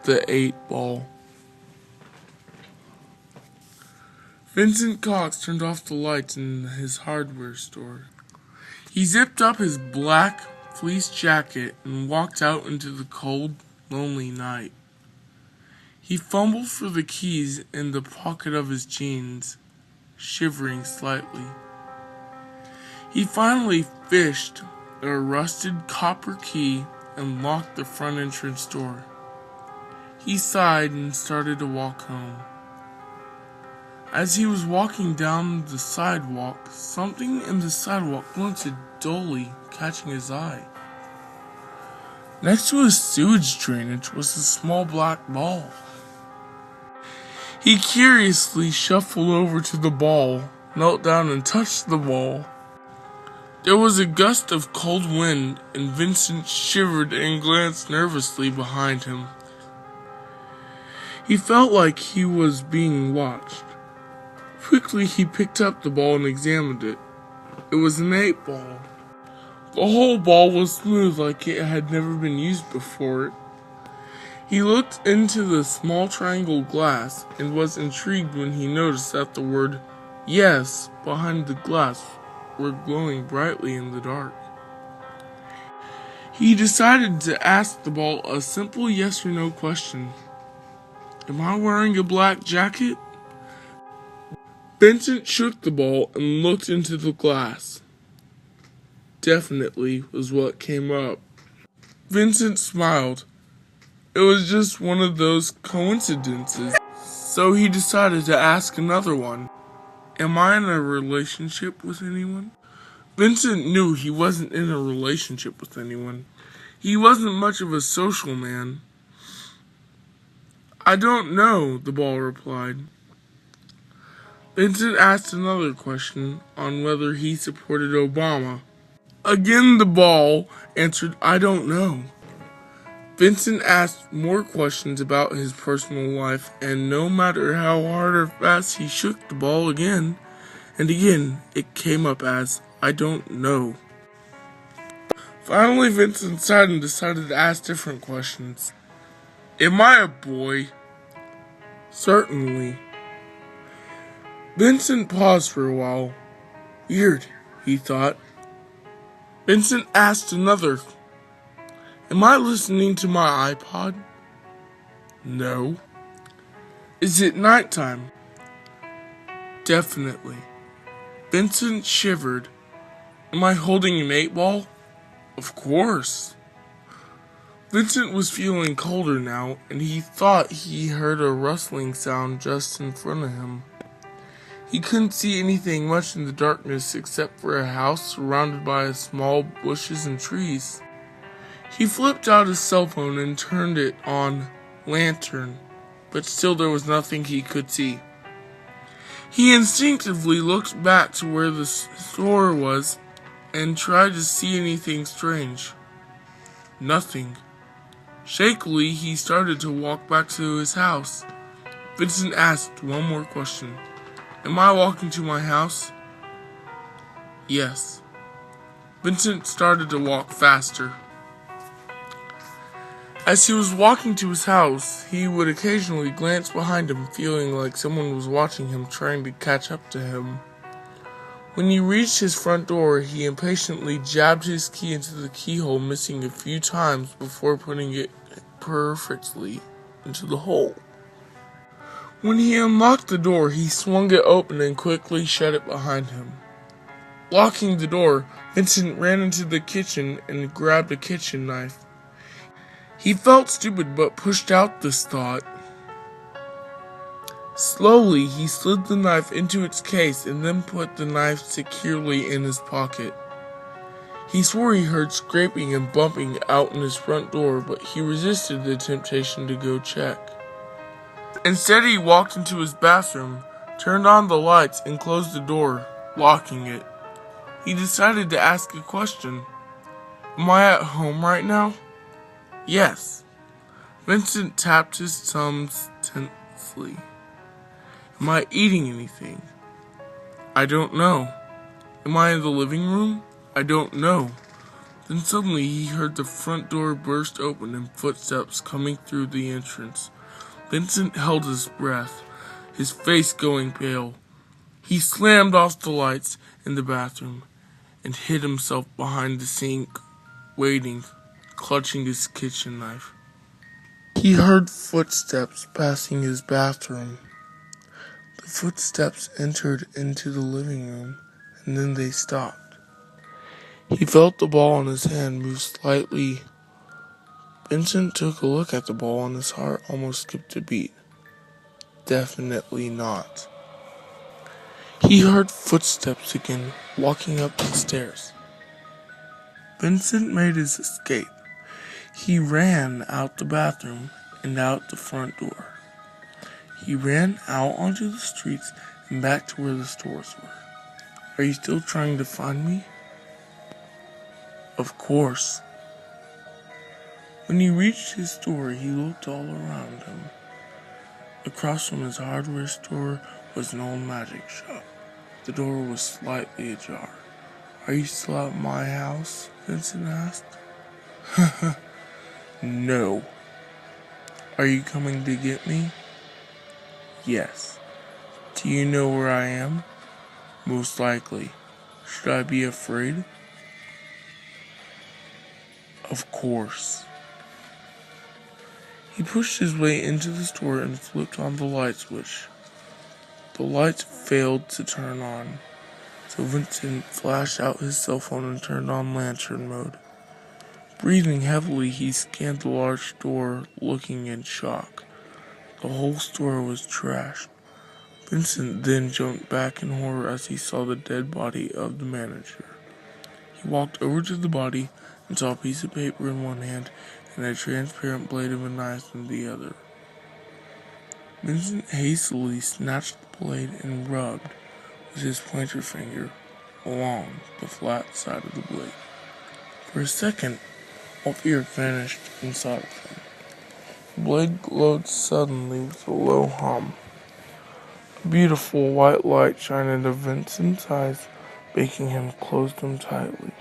the 8-ball. Vincent Cox turned off the lights in his hardware store. He zipped up his black fleece jacket and walked out into the cold, lonely night. He fumbled for the keys in the pocket of his jeans, shivering slightly. He finally fished a rusted copper key and locked the front entrance door. He sighed and started to walk home. As he was walking down the sidewalk, something in the sidewalk glinted dully, catching his eye. Next to his sewage drainage was a small black ball. He curiously shuffled over to the ball, knelt down and touched the ball. There was a gust of cold wind, and Vincent shivered and glanced nervously behind him. He felt like he was being watched. Quickly he picked up the ball and examined it. It was an 8-ball. The whole ball was smooth like it had never been used before. He looked into the small triangle glass and was intrigued when he noticed that the word "yes" behind the glass were glowing brightly in the dark. He decided to ask the ball a simple yes or no question. "Am I wearing a black jacket?" Vincent shook the ball and looked into the glass. "Definitely" was what came up. Vincent smiled. It was just one of those coincidences. So he decided to ask another one. "Am I in a relationship with anyone?" Vincent knew he wasn't in a relationship with anyone. He wasn't much of a social man. "I don't know," the ball replied. Vincent asked another question on whether he supported Obama. Again the ball answered, "I don't know." Vincent asked more questions about his personal life, and no matter how hard or fast he shook the ball again and again, it came up as, "I don't know." Finally, Vincent sighed and decided to ask different questions. "Am I a boy?" "Certainly." Vincent paused for a while. Weird, he thought. Vincent asked another. "Am I listening to my iPod?" "No." "Is it nighttime?" "Definitely." Vincent shivered. "Am I holding an 8-ball?" "Of course." Vincent was feeling colder now, and he thought he heard a rustling sound just in front of him. He couldn't see anything much in the darkness except for a house surrounded by small bushes and trees. He flipped out his cell phone and turned it on lantern, but still there was nothing he could see. He instinctively looked back to where the store was and tried to see anything strange. Nothing. Shakily, he started to walk back to his house. Vincent asked one more question. "Am I walking to my house?" "Yes." Vincent started to walk faster. As he was walking to his house, he would occasionally glance behind him, feeling like someone was watching him, trying to catch up to him. When he reached his front door, he impatiently jabbed his key into the keyhole, missing a few times before putting it perfectly into the hole. When he unlocked the door, he swung it open and quickly shut it behind him. Locking the door, Vincent ran into the kitchen and grabbed a kitchen knife. He felt stupid but pushed out this thought. Slowly, he slid the knife into its case and then put the knife securely in his pocket. He swore he heard scraping and bumping out in his front door, but he resisted the temptation to go check. Instead, he walked into his bathroom, turned on the lights, and closed the door, locking it. He decided to ask a question. "Am I at home right now?" "Yes." Vincent tapped his thumbs tensely. "Am I eating anything?" "I don't know." "Am I in the living room?" "I don't know." Then suddenly he heard the front door burst open and footsteps coming through the entrance. Vincent held his breath, his face going pale. He slammed off the lights in the bathroom and hid himself behind the sink, waiting, clutching his kitchen knife. He heard footsteps passing his bathroom. The footsteps entered into the living room, and then they stopped. He felt the ball in his hand move slightly. Vincent took a look at the ball, and his heart almost skipped a beat. Definitely not. He heard footsteps again, walking up the stairs. Vincent made his escape. He ran out the bathroom and out the front door. He ran out onto the streets and back to where the stores were. Are you still trying to find me? Of course. When he reached his store, he looked all around him. Across from his hardware store was an old magic shop. The door was slightly ajar. Are you still at my house? Vincent asked. No. Are you coming to get me? Yes. Do you know where I am? Most likely. Should I be afraid? Of course. He pushed his way into the store and flipped on the light switch. The lights failed to turn on, so Vincent flashed out his cell phone and turned on lantern mode. Breathing heavily, he scanned the large store, looking in shock. The whole store was trashed. Vincent then jumped back in horror as he saw the dead body of the manager. He walked over to the body and saw a piece of paper in one hand and a transparent blade of a knife in the other. Vincent hastily snatched the blade and rubbed with his pointer finger along the flat side of the blade. For a second, all fear vanished inside of him. The blade glowed suddenly with a low hum. A beautiful white light shined into Vincent's eyes, making him close them tightly.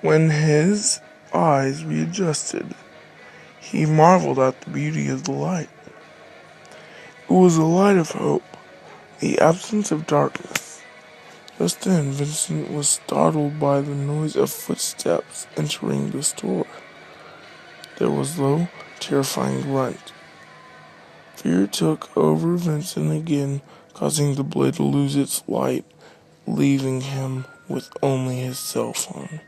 When his eyes readjusted, he marveled at the beauty of the light. It was a light of hope, the absence of darkness. Just then, Vincent was startled by the noise of footsteps entering the store. There was a low, terrifying grunt. Fear took over Vincent again, causing the blade to lose its light, leaving him with only his cell phone.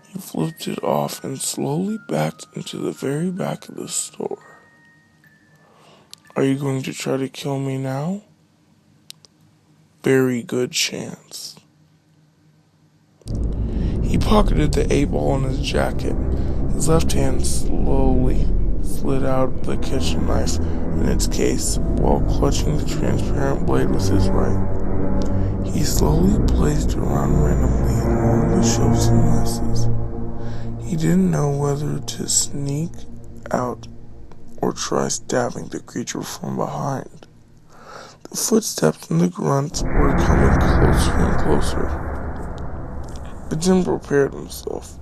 He flipped it off and slowly backed into the very back of the store. Are you going to try to kill me now? Very good chance. He pocketed the 8-ball in his jacket. His left hand slowly slid out the kitchen knife in its case while clutching the transparent blade with his right. He slowly placed it around randomly along the shelves and messes. He didn't know whether to sneak out or try stabbing the creature from behind. The footsteps and the grunts were coming closer and closer. Vincent prepared himself.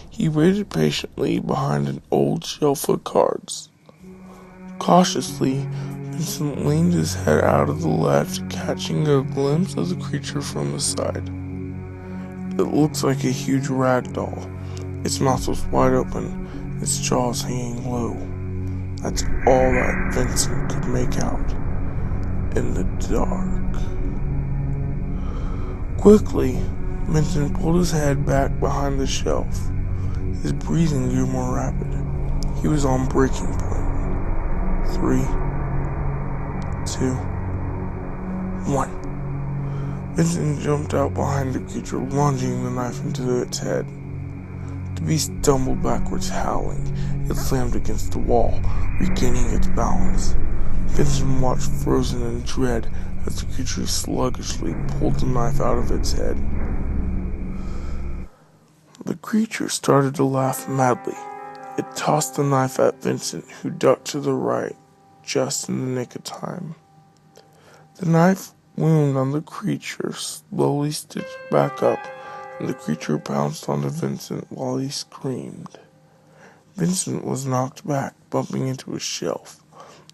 He waited patiently behind an old shelf of cards. Cautiously, Vincent leaned his head out of the ledge, catching a glimpse of the creature from the side. It looked like a huge rag doll. Its mouth was wide open, its jaws hanging low. That's all that Vincent could make out in the dark. Quickly, Vincent pulled his head back behind the shelf. His breathing grew more rapid. He was on breaking point. 3, 2, 1. Vincent jumped out behind the creature, lunging the knife into its head. The beast stumbled backwards, howling. It slammed against the wall, regaining its balance. Vincent watched frozen in dread as the creature sluggishly pulled the knife out of its head. The creature started to laugh madly. It tossed the knife at Vincent, who ducked to the right, just in the nick of time. The knife wound on the creature slowly stitched back up and the creature pounced onto Vincent while he screamed. Vincent was knocked back, bumping into a shelf.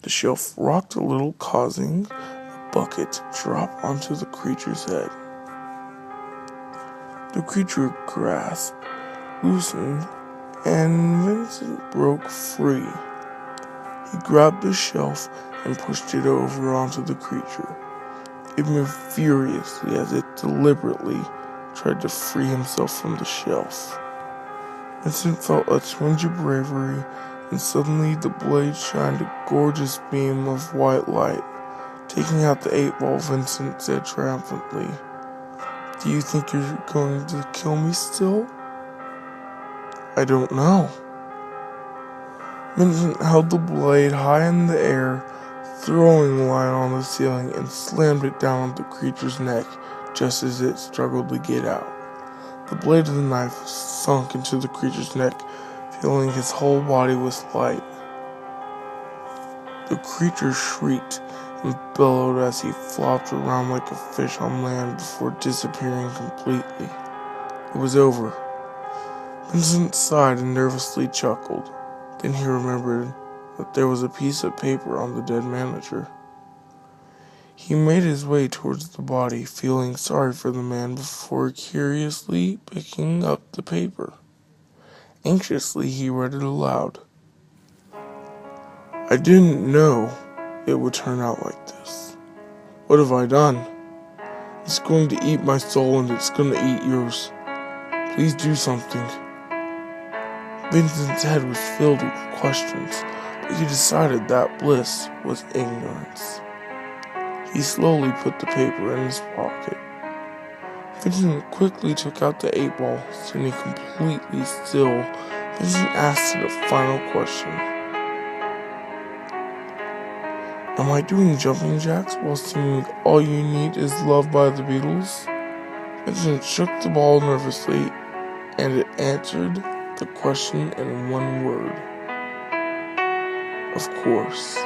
The shelf rocked a little, causing a bucket to drop onto the creature's head. The creature grasped, loosened, and Vincent broke free. He grabbed the shelf and pushed it over onto the creature. It moved furiously as it deliberately tried to free himself from the shelf. Vincent felt a twinge of bravery, and suddenly the blade shined a gorgeous beam of white light. Taking out the 8-ball, Vincent said triumphantly, "Do you think you're going to kill me still?" "I don't know." Vincent held the blade high in the air, throwing the light on the ceiling, and slammed it down on the creature's neck just as it struggled to get out. The blade of the knife sunk into the creature's neck, filling his whole body with light. The creature shrieked and bellowed as he flopped around like a fish on land before disappearing completely. It was over. Vincent sighed and nervously chuckled. Then he remembered that there was a piece of paper on the dead manager. He made his way towards the body, feeling sorry for the man before curiously picking up the paper. Anxiously, he read it aloud. "I didn't know it would turn out like this. What have I done? It's going to eat my soul and it's going to eat yours. Please do something." Vincent's head was filled with questions, but he decided that bliss was ignorance. He slowly put the paper in his pocket. Vincent quickly took out the 8-ball, standing completely still. Vincent asked it a final question. "Am I doing jumping jacks while singing 'All You Need Is Love' by the Beatles?" Vincent shook the ball nervously, and it answered the question in one word. "Of course."